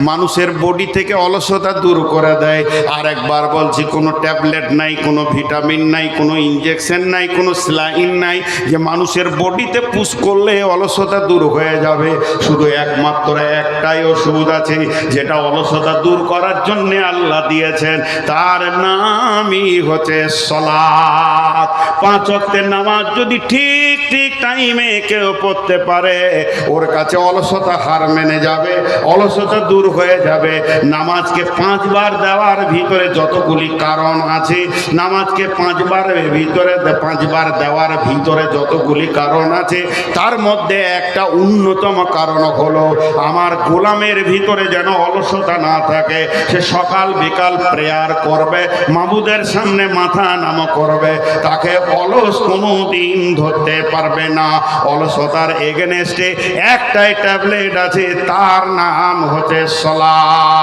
মানুষের বডি থেকে অলসতা দূর করে দেয়। আর একবার বলছি, কোনো ট্যাবলেট নাই, কোনো ভিটামিন নাই, কোনো ইঞ্জেকশন নাই, কোনো স্যালাইন নাই যে মানুষের বডিতে পুশ করলে অলসতা দূর হয়ে যাবে। শুধু একমাত্র একটাই ওষুধ আছে যেটা অলসতা দূর করার জন্য আল্লাহ দিয়েছেন, তার নামই হচ্ছে সালাত। 5 ওয়াক্তের নামাজ যদি ঠিক টাইমে কেউ পড়তে পারে, ওর কাছে অলসতা হার মেনে যাবে, অলসতা দূর হয়ে যাবে। নামাজকে 5 বার দেওয়ার ভিতরে যতগুলি কারণ আছে, নামাজকে 5 বার দেওয়ার ভিতরে যতগুলি কারণ আছে, তার মধ্যে একটা অন্যতম কারণ হলো আমার গোলামের ভিতরে যেন অলসতা না থাকে। সে সকাল বিকাল প্রেয়ার করবে, মাবুদের সামনে মাথা নাম করবে, তাকে অলস কোনো দিন ধরতে পারবে না। অলসতার এগেনস্টে একটাই ট্যাবলেট আছে, তার নাম হচ্ছে সালাত।